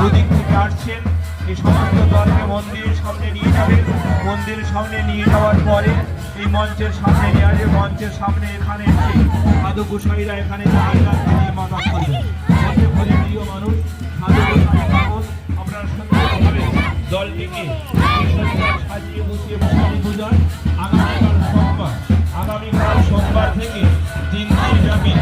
দুদিক থেকে আসছেন এই সমস্ত দলকে মন্দিরের সামনে নিয়ে যাবে। মন্দিরের সামনে নিয়ে যাওয়ার পরে এই মঞ্চের সামনে নিয়ে আসবে। মঞ্চের সামনে এখানে এসে সাধু গোসাইরা এখানে মাতা করি প্রিয় মানুষ সাধু গোসাই পাগল আপনারা সুন্দরভাবে দলটিকে সাজিয়ে বসিয়ে বসানি পূজায় আগামীকাল সোমবার থেকে 3 দিন ব্যাপী